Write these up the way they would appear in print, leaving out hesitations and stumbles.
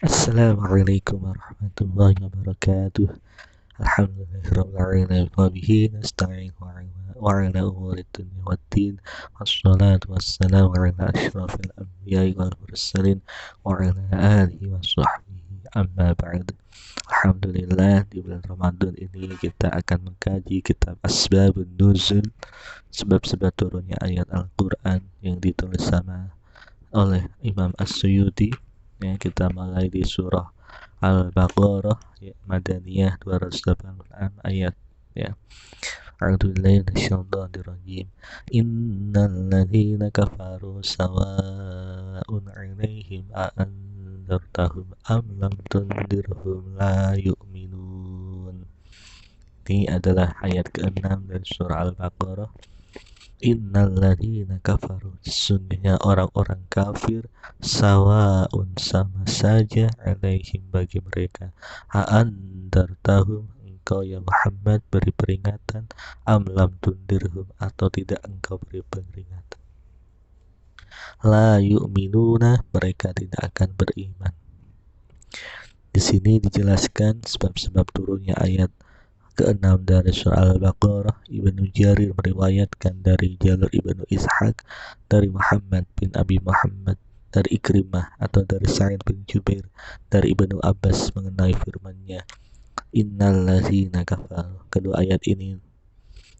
Assalamualaikum warahmatullahi wabarakatuh. Alhamdulillahirrahmanirrahim. Wabihi nasta'in wa ala umuri dunya waddin. Wassalatu wassalamu ala ashrafil anbiya'i wal mursalin wa ala alihi wa sahbihi amma ba'd. Alhamdulillah, di bulan Ramadan ini kita akan mengkaji kitab Asbabun Nuzul, sebab-sebab turunnya ayat Al-Quran yang ditulis sama oleh Imam As-Suyuti. Ya, kita mulai di surah Al-Baqarah ya, Madaniyah 286 ayat ya. A'udzubillahi minasyaitonirrajim. Innal ladzina kafaru sawa'un 'alaihim a anzartahum am lam tundirhum la yu'minun. Ini adalah ayat ke-6 dari surah Al-Baqarah. Innal ladzina kafaru, sesungguhnya orang-orang kafir, sawaun sama saja, alaihim bagi mereka, andartahum engkau ya Muhammad beri peringatan, am lam tundirhum atau tidak engkau beri peringatan, la yu'minuna mereka tidak akan beriman. Di sini dijelaskan sebab-sebab turunnya ayat ke-6 dari surah Al-Baqarah. Ibnu Jarir meriwayatkan dari jalur Ibnu Ishaq dari Muhammad bin Abi Muhammad dari Ikrimah atau dari Sa'id bin Jubair dari Ibnu Abbas mengenai firman-Nya Innal ladzina kafaru. Kedua ayat ini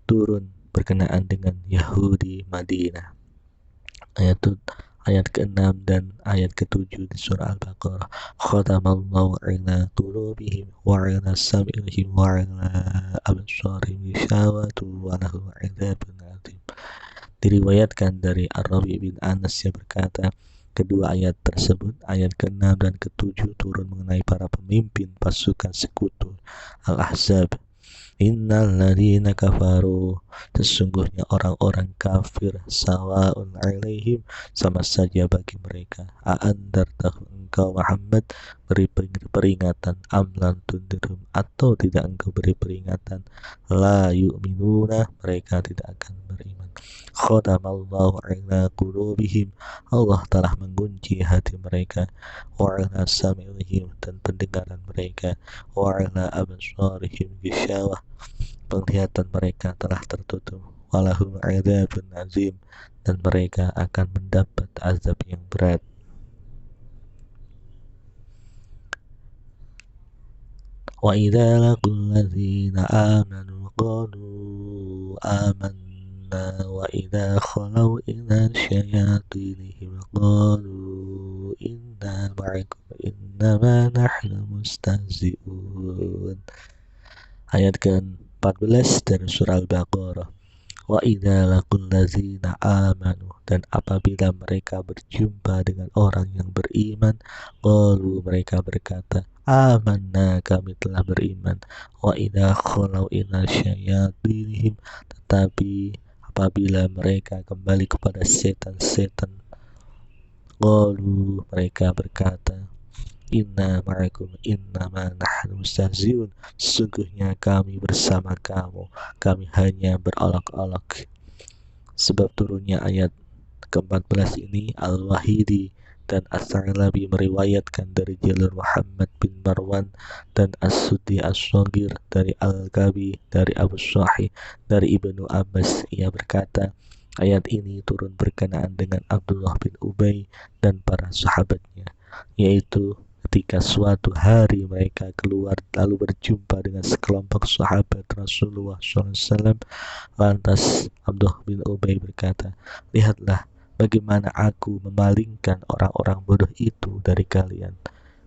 turun berkenaan dengan Yahudi Madinah. Ayat ke-6 dan ayat ke-7 di surah Al-Baqarah. Khatamallahu ala qulubihim wa ala sam'ihim wa ala absarihim ghishawatu wa lahum 'adzabun 'adzim. Diriwayatkan dari Ar-Rabi bin Anas yang berkata, kedua ayat tersebut, ayat ke-6 dan ke-7 turun mengenai para pemimpin pasukan sekutu Al-Ahzab. Innal ladzina kafaru, sesungguhnya orang-orang kafir, sawaun 'alaihim sama saja bagi mereka, andartahum engkau Muhammad beri peringatan, am lam tundirhum atau tidak engkau beri peringatan, la yu'minuna mereka tidak akan beriman. Khatamallahu ala qulubihim, Allah telah mengunci hati mereka, wa ala sam'ihim dan pendengaran mereka, wa ala absarihim ghishawah penglihatan mereka telah tertutup, walahum 'adzabun 'adzim dan mereka akan mendapat azab yang berat. Wa idza laqul ladzina amanu qalu amanna wa idza khalau ila syayatinihim qalu inna ma'akum innama nahnu mustahzi'un. Ayat ke-14 dari surah Al-Baqarah. Wa idza laqul ladzina amanu, dan apabila mereka berjumpa dengan orang yang beriman, qalu mereka berkata, amanna kami telah beriman. Wa idza khalau ila syayatinihim, tetapi apabila mereka kembali kepada setan-setan, qalu mereka berkata, inna ma'akum innama nahnu mustahzi'un, sesungguhnya kami bersama kamu, kami hanya berolok-olok. Sebab turunnya ayat ke-14 ini, Al-Wahidi dan As-Sa'labi meriwayatkan dari jalur Muhammad bin Marwan dan As-Suddi As-Shagir dari Al-Kabi dari Abu Sahih dari Ibnu Abbas. Ia berkata, ayat ini turun berkenaan dengan Abdullah bin Ubay dan para sahabatnya, yaitu ketika suatu hari mereka keluar lalu berjumpa dengan sekelompok sahabat Rasulullah SAW. Lantas Abdullah bin Ubay berkata, lihatlah bagaimana aku memalingkan orang-orang bodoh itu dari kalian.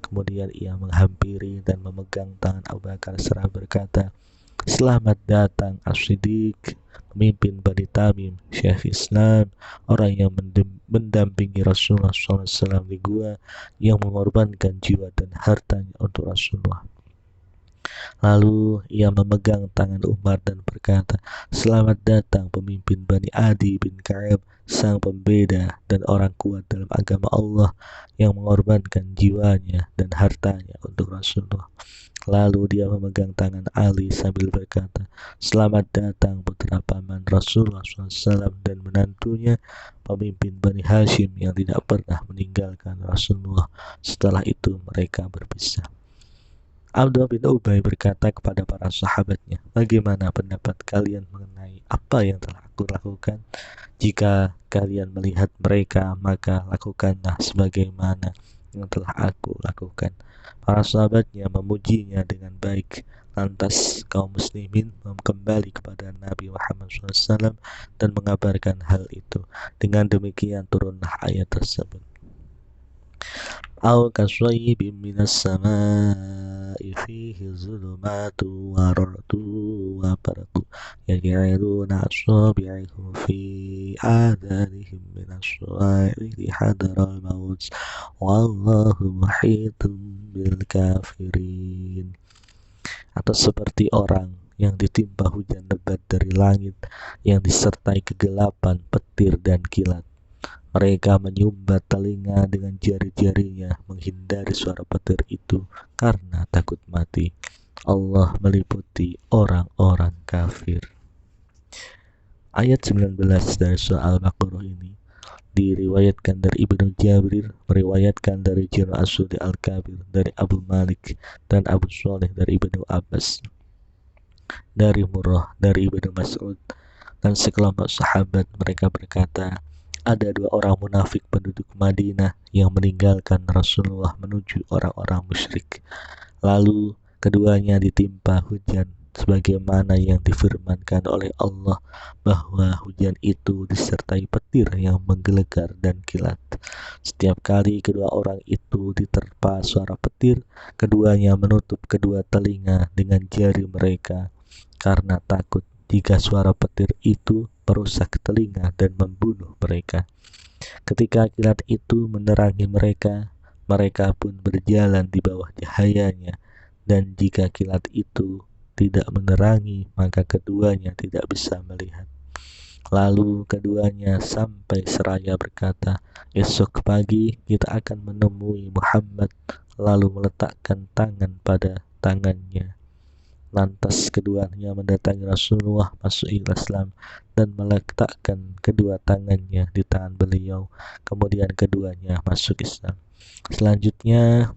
Kemudian ia menghampiri dan memegang tangan Abu Bakar seraya berkata, selamat datang As-Siddiq, pemimpin Bani Tamim, Syekh Islam, orang yang mendampingi Rasulullah SAW di gua, yang mengorbankan jiwa dan hartanya untuk Rasulullah. Lalu ia memegang tangan Umar dan berkata, selamat datang pemimpin Bani Adi bin Ka'ab, sang pembeda dan orang kuat dalam agama Allah, yang mengorbankan jiwanya dan hartanya untuk Rasulullah. Lalu dia memegang tangan Ali sambil berkata, "Selamat datang putra paman Rasulullah SAW dan menantunya, pemimpin Bani Hashim yang tidak pernah meninggalkan Rasulullah." Setelah itu mereka berpisah. Abdullah bin Ubay berkata kepada para sahabatnya, "Bagaimana pendapat kalian mengenai apa yang telah aku lakukan? Jika kalian melihat mereka, maka lakukanlah sebagaimana yang telah aku lakukan." Para sahabatnya memujinya dengan baik. Lantas kaum muslimin kembali kepada Nabi Muhammad SAW dan mengabarkan hal itu. Dengan demikian turunlah ayat tersebut. Au kasyibin minas samaa'i fihi zulumatu wa ra'du wa barqu yaj'aluna asabi'ahum fi adhanihim minas sawa'iqi hadaral maut wallahu muhitun bil kafirin. Atau seperti orang yang ditimpa hujan lebat dari langit yang disertai kegelapan, petir dan kilat. Mereka menyumbat telinga dengan jari-jarinya menghindari suara petir itu karena takut mati. Allah meliputi orang-orang kafir. Ayat 19 dari surah Al-Baqarah ini diriwayatkan dari Ibnu Jabir, meriwayatkan dari Jinu As-Sudi Al-Kabir, dari Abu Malik dan Abu Shalih dari Ibnu Abbas, dari Murrah, dari Ibnu Mas'ud dan sekelompok sahabat. Mereka berkata, ada dua orang munafik penduduk Madinah yang meninggalkan Rasulullah menuju orang-orang musyrik. Lalu keduanya ditimpa hujan sebagaimana yang difirmankan oleh Allah bahwa hujan itu disertai petir yang menggelegar dan kilat. Setiap kali kedua orang itu diterpa suara petir, keduanya menutup kedua telinga dengan jari mereka karena takut jika suara petir itu merusak telinga dan membunuh mereka. Ketika kilat itu menerangi mereka, mereka pun berjalan di bawah cahayanya, dan jika kilat itu tidak menerangi, maka keduanya tidak bisa melihat. Lalu keduanya sampai seraya berkata, "Esok pagi kita akan menemui Muhammad," lalu meletakkan tangan pada tangannya. Lantas keduanya mendatangi Rasulullah, masuk Islam dan meletakkan kedua tangannya di tangan beliau. Kemudian keduanya masuk Islam. Selanjutnya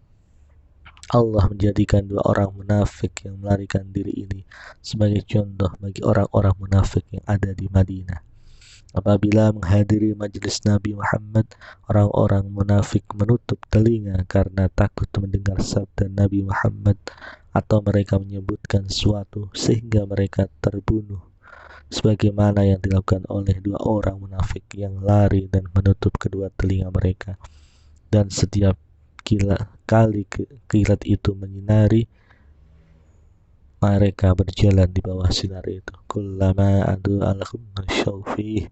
Allah menjadikan dua orang munafik yang melarikan diri ini sebagai contoh bagi orang-orang munafik yang ada di Madinah. Apabila menghadiri majelis Nabi Muhammad, orang-orang munafik menutup telinga karena takut mendengar sabda Nabi Muhammad, atau mereka menyebutkan sesuatu sehingga mereka terbunuh, sebagaimana yang dilakukan oleh dua orang munafik yang lari dan menutup kedua telinga mereka. Dan setiap kali kilat itu menyinari, mereka berjalan di bawah sinar itu. Kullama adu alakum nasyaufi.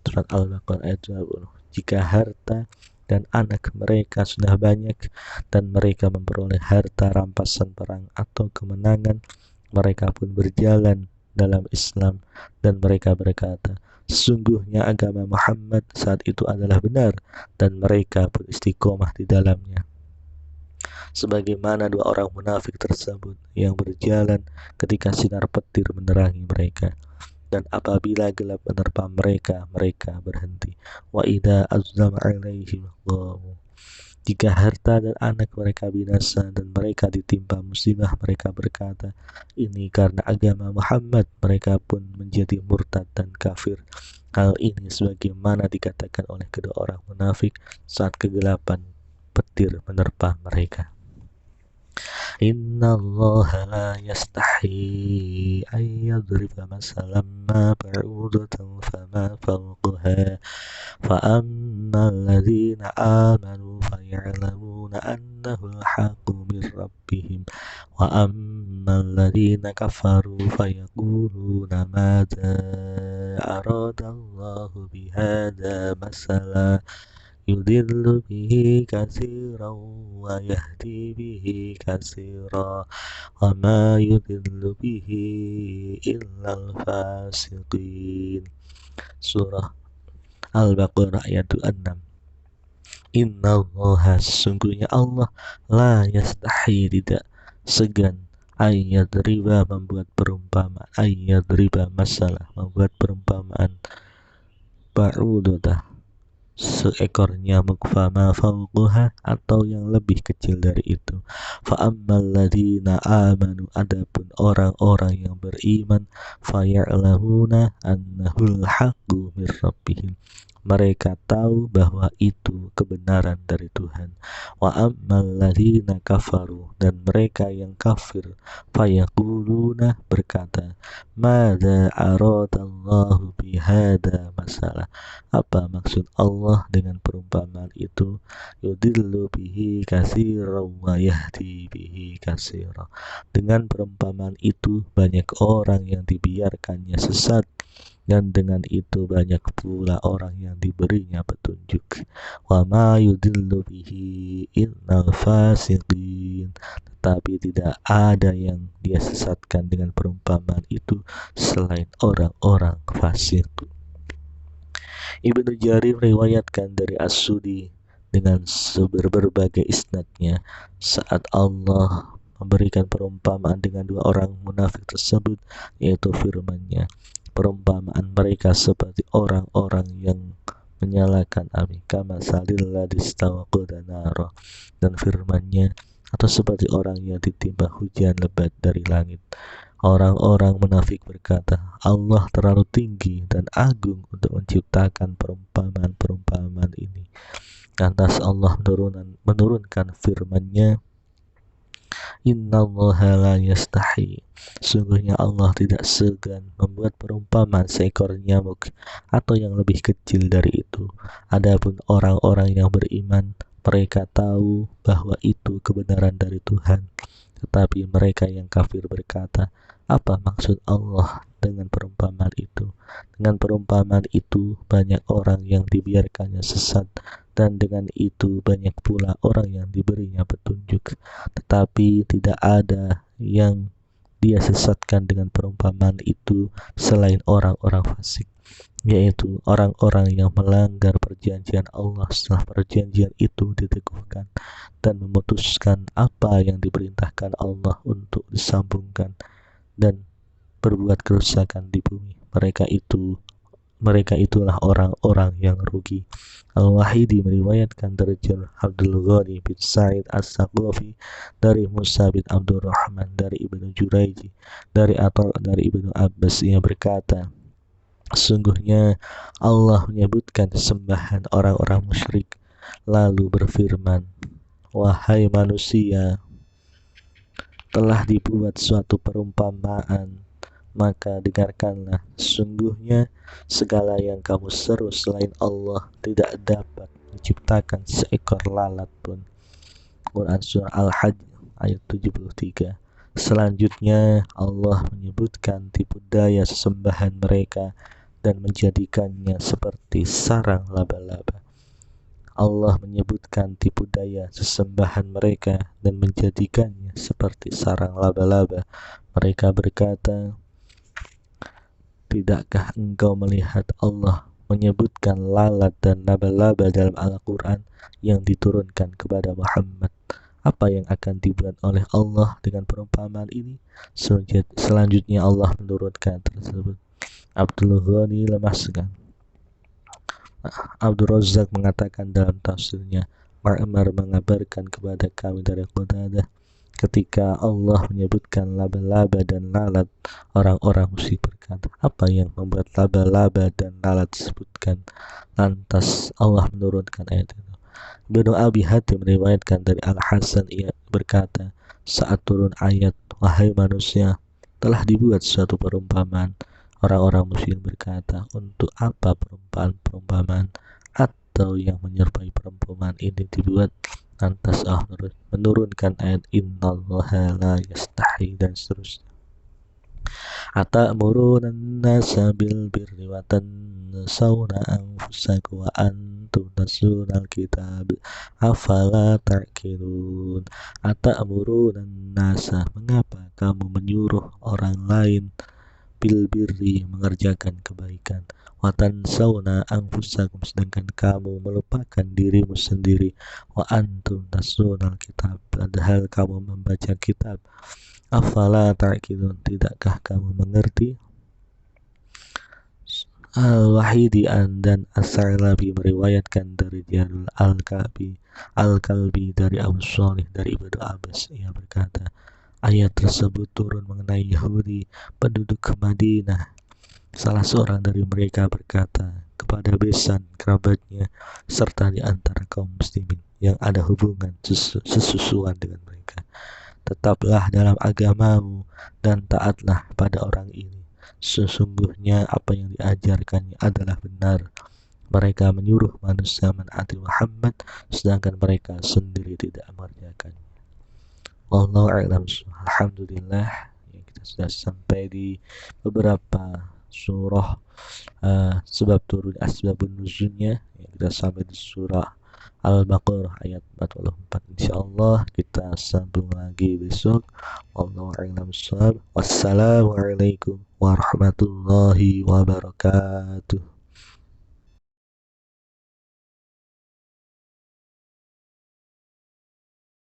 Surat Al-Baqarah ayat 20. Jika harta dan anak mereka sudah banyak dan mereka memperoleh harta rampasan perang atau kemenangan, mereka pun berjalan dalam Islam dan mereka berkata, sesungguhnya agama Muhammad saat itu adalah benar dan mereka pun istiqomah di dalamnya. Sebagaimana dua orang munafik tersebut yang berjalan ketika sinar petir menerangi mereka, dan apabila gelap menerpa mereka, mereka berhenti. Wa idza azlama alaihim qamu. Jika harta dan anak mereka binasa dan mereka ditimpa musibah, mereka berkata, ini karena agama Muhammad. Mereka pun menjadi murtad dan kafir. Hal ini sebagaimana dikatakan oleh kedua orang munafik saat kegelapan petir menerpa mereka. Inna Allah la yastahi an yadriba masalan ma ba'udatan fama fawqaha fa amma alladhina amanu faya'lamuna annahu al-haqqu min rabbihim wa amma alladhina kafaru fayaquluna madza arada Allahu bihadza masala yudillu bihi katsiran wa yahdi bihi katsiran wa ma yudillu bihi illal fasiqin. Surah Al-Baqarah ayat 6. Innallaha, sesungguhnya Allah, la yastahi, tidak segan, ayyadriba membuat perumpamaan, ayyadriba masalah membuat perumpamaan, ba'udotah seekor nyamuk, fama fawquha atau yang lebih kecil dari itu. Fa'ammal ladina amanu adapun orang-orang yang beriman, faya'lamuna annahul haqqu mir rabbihim mereka tahu bahwa itu kebenaran dari Tuhan. Wa ammal ladzina kafaru dan mereka yang kafir, fayaquluna berkata, madza aradallahu bihada masalah. Apa maksud Allah dengan perumpamaan itu? Yudillu bihi katsiran wa yahdi bihi katsiran. Dengan perumpamaan itu banyak orang yang dibiarkannya sesat dan dengan itu banyak pula orang yang diberinya petunjuk. Wa ma yudillu bihi innal fasiqin tetapi tidak ada yang dia sesatkan dengan perumpamaan itu selain orang-orang fasik. Ibnu Jarir meriwayatkan dari As-Sudi dengan berbagai isnadnya saat Allah memberikan perumpamaan dengan dua orang munafik tersebut, yaitu firman-Nya, perumpamaan mereka seperti orang-orang yang menyalakan api, kama salil ladzi istawqada nara, dan firman-Nya, atau seperti orang yang ditimpa hujan lebat dari langit. Orang-orang munafik berkata, Allah terlalu tinggi dan agung untuk menciptakan perumpamaan-perumpamaan ini. Lantas Allah menurunkan firman-Nya, Innallaha la yastahi. Sungguhnya Allah tidak segan membuat perumpamaan seekor nyamuk atau yang lebih kecil dari itu. Adapun orang-orang yang beriman, mereka tahu bahwa itu kebenaran dari Tuhan. Tetapi mereka yang kafir berkata, apa maksud Allah dengan perumpamaan itu? Dengan perumpamaan itu banyak orang yang dibiarkannya sesat, dan dengan itu banyak pula orang yang diberinya petunjuk. Tetapi tidak ada yang dia sesatkan dengan perumpamaan itu selain orang-orang fasik, yaitu orang-orang yang melanggar perjanjian Allah setelah perjanjian itu diteguhkan dan memutuskan apa yang diperintahkan Allah untuk disambungkan dan berbuat kerusakan di bumi. Mereka itulah orang-orang yang rugi. Al-Wahidi meriwayatkan dari Abdul Ghani bin Sa'id As-Saqafi dari Musa bin Abdurrahman dari Ibnu Jurayj dari Atha dari Ibnu Abbas, ia berkata, sesungguhnya Allah menyebutkan sembahan orang-orang musyrik lalu berfirman, wahai manusia, telah dibuat suatu perumpamaan, maka dengarkanlah. Sungguhnya segala yang kamu seru selain Allah tidak dapat menciptakan seekor lalat pun. Quran Surah Al-Hajj ayat 73. Selanjutnya Allah menyebutkan tipu daya sesembahan mereka dan menjadikannya seperti sarang laba-laba. Allah menyebutkan tipu daya sesembahan mereka dan menjadikannya seperti sarang laba-laba. Mereka berkata, tidakkah engkau melihat Allah menyebutkan lalat dan laba-laba dalam Al-Quran yang diturunkan kepada Muhammad? Apa yang akan dibuat oleh Allah dengan perumpamaan ini? Selanjutnya Allah menurunkan tersebut. Abdul Ghani lemaskan. Abdul Razak mengatakan dalam tafsirnya, Ma'mar mengabarkan kepada kami dari Qatadah, ketika Allah menyebutkan laba-laba dan lalat, orang-orang musyrik berkata, apa yang membuat laba-laba dan lalat disebutkan? Lantas Allah menurunkan ayat itu. Ibnu Abi Hatim meriwayatkan dari Al-Hasan, ia berkata, saat turun ayat, wahai manusia, telah dibuat suatu perumpamaan. Orang-orang musyrik berkata, untuk apa perumpamaan atau yang menyerupai perumpamaan ini dibuat? Lantas Allah menurunkan ayat Innallaha la yastahi dan seterusnya. Atamuruna an-nasa bil birri wa tansawna anfusakum wa antum tatluna al-kitab afala ta'qilun. Atamuruna an-nasa, mengapa kamu menyuruh orang lain bil birri mengerjakan kebaikan, wa tansawna anfusakum, sedangkan kamu melupakan dirimu sendiri, wa antum taslunal kitab, padahal kamu membaca kitab. Afala ta'qilun, tidakkah kamu mengerti? Al-Wahidi dan As-Sa'labi meriwayatkan dari Jalul Al-Kalbi dari Abu Shalih dari Ibnu Abbas, ia berkata, ayat tersebut turun mengenai Yahudi penduduk Madinah. Salah seorang dari mereka berkata kepada besan kerabatnya serta di antara kaum muslimin yang ada hubungan sesusuan dengan mereka, tetaplah dalam agamamu dan taatlah pada orang ini. Sesungguhnya apa yang diajarkannya adalah benar. Mereka menyuruh manusia menaati Muhammad, sedangkan mereka sendiri tidak mengerjakannya. Wallahu a'lam. Alhamdulillah, ya, kita sudah sampai di beberapa surah sebab turun asbabun nuzulnya. Ya, kita sampai di surah Al-Baqarah ayat 44. Insyaallah kita sambung lagi besok. Wallahu a'lam bishawab. Wassalamualaikum warahmatullahi wabarakatuh.